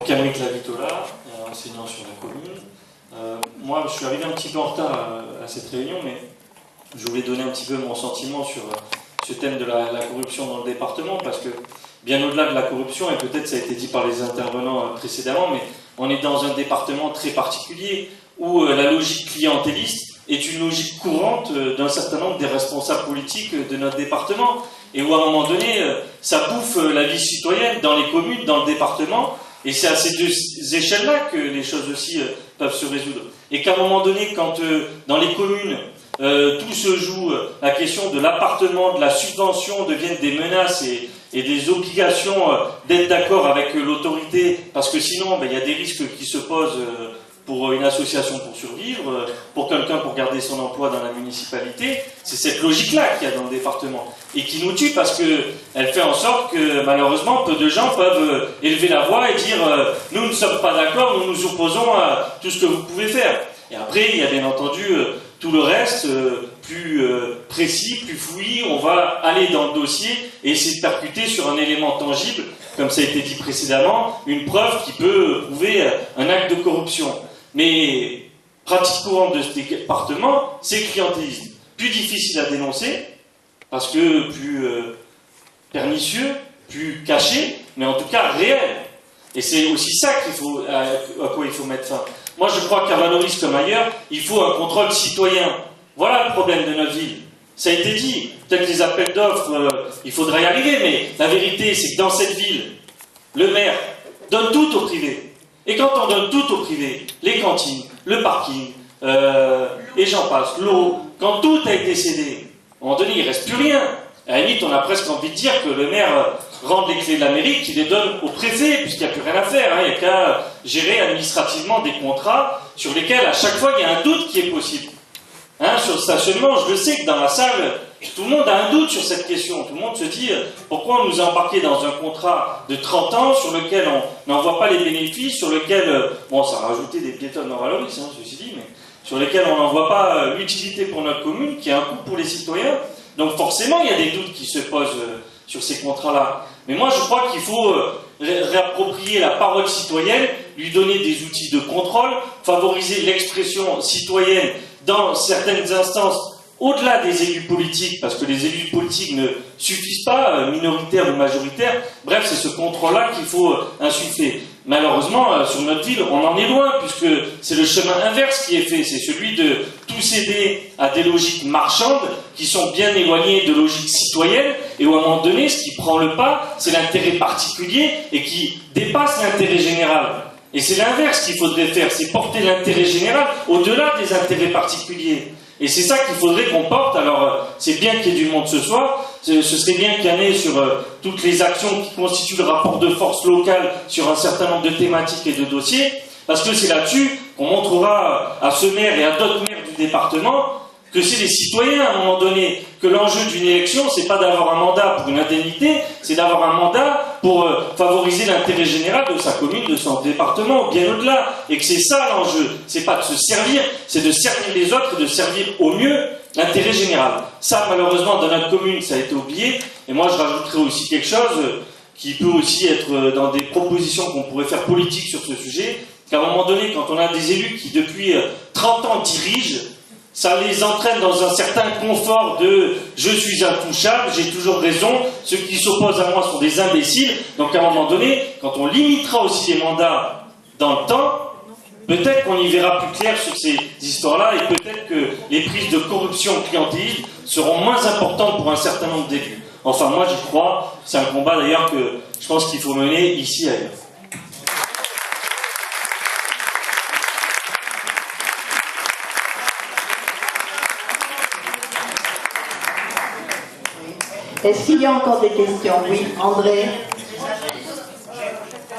Camille Clavitola, enseignant sur la commune. Moi, je suis arrivé un petit peu en retard à cette réunion, mais je voulais donner un petit peu mon sentiment sur ce thème de la corruption dans le département, parce que bien au-delà de la corruption, et peut-être ça a été dit par les intervenants précédemment, mais on est dans un département très particulier où la logique clientéliste est une logique courante d'un certain nombre des responsables politiques de notre département, et où à un moment donné, ça bouffe la vie citoyenne dans les communes, dans le département, et c'est à ces deux échelles-là que les choses aussi peuvent se résoudre. Et qu'à un moment donné, quand dans les communes, tout se joue, la question de l'appartement, de la subvention deviennent des menaces et des obligations d'être d'accord avec l'autorité, parce que sinon, il y a des risques qui se posent pour une association pour survivre, pour quelqu'un pour garder son emploi dans la municipalité. C'est cette logique-là qu'il y a dans le département, et qui nous tue parce qu'elle fait en sorte que, malheureusement, peu de gens peuvent élever la voix et dire « nous ne sommes pas d'accord, nous nous opposons à tout ce que vous pouvez faire ». Et après, il y a bien entendu tout le reste, plus précis, plus fouillis. On va aller dans le dossier et essayer de percuter sur un élément tangible, comme ça a été dit précédemment, une preuve qui peut prouver un acte de corruption. Mais pratique courante de ce département, c'est clientélisme. Plus difficile à dénoncer, parce que plus pernicieux, plus caché, mais en tout cas réel. Et c'est aussi ça à quoi il faut mettre fin. Moi, je crois qu'à Valoris comme ailleurs, il faut un contrôle citoyen. Voilà le problème de notre ville. Ça a été dit. Peut-être les appels d'offres, il faudra y arriver, mais la vérité, c'est que dans cette ville, le maire donne tout au privé. Et quand on donne tout au privé, les cantines, le parking, et j'en passe, l'eau, quand tout a été cédé, à un moment donné, il ne reste plus rien. À la limite, on a presque envie de dire que le maire rende les clés de la mairie, qu'il les donne au préfet, puisqu'il n'y a plus rien à faire. Il n'y a qu'à gérer administrativement des contrats sur lesquels, à chaque fois, il y a un doute qui est possible. Sur le stationnement, je le sais que dans la salle, tout le monde a un doute sur cette question. Tout le monde se dit, pourquoi on nous a embarqué dans un contrat de 30 ans sur lequel on n'en voit pas les bénéfices, sur lequel, bon, ça a rajouté des piétonnes dans Valoris, ceci dit, mais sur lesquels on n'en voit pas l'utilité pour notre commune, qui a un coût pour les citoyens. Donc forcément, il y a des doutes qui se posent sur ces contrats-là. Mais moi, je crois qu'il faut réapproprier la parole citoyenne, lui donner des outils de contrôle, favoriser l'expression citoyenne dans certaines instances, au-delà des élus politiques, parce que les élus politiques ne suffisent pas, minoritaires ou majoritaires. Bref, c'est ce contrôle-là qu'il faut insuffler. Malheureusement, sur notre ville, on en est loin, puisque c'est le chemin inverse qui est fait. C'est celui de tout céder à des logiques marchandes qui sont bien éloignées de logiques citoyennes, et où à un moment donné, ce qui prend le pas, c'est l'intérêt particulier et qui dépasse l'intérêt général. Et c'est l'inverse qu'il faudrait faire, c'est porter l'intérêt général au-delà des intérêts particuliers. Et c'est ça qu'il faudrait qu'on porte. Alors, c'est bien qu'il y ait du monde ce soir, ce serait bien qu'il y en ait sur toutes les actions qui constituent le rapport de force local sur un certain nombre de thématiques et de dossiers, parce que c'est là-dessus qu'on montrera à ce maire et à d'autres maires du département que c'est les citoyens, à un moment donné, que l'enjeu d'une élection, c'est pas d'avoir un mandat pour une indemnité, c'est d'avoir un mandat pour favoriser l'intérêt général de sa commune, de son département, bien au-delà. Et que c'est ça l'enjeu. C'est pas de se servir, c'est de servir les autres et de servir au mieux l'intérêt général. Ça, malheureusement, dans notre commune, ça a été oublié. Et moi, je rajouterais aussi quelque chose qui peut aussi être dans des propositions qu'on pourrait faire politiques sur ce sujet, qu'à un moment donné, quand on a des élus qui, depuis 30 ans, dirigent, ça les entraîne dans un certain confort de « je suis intouchable, j'ai toujours raison, ceux qui s'opposent à moi sont des imbéciles ». Donc à un moment donné, quand on limitera aussi les mandats dans le temps, peut-être qu'on y verra plus clair sur ces histoires-là, et peut-être que les prises de corruption clientéliste seront moins importantes pour un certain nombre d'élus. Enfin, moi j'y crois, c'est un combat d'ailleurs que je pense qu'il faut mener ici et ailleurs. Est-ce qu'il y a encore des questions? Oui, André.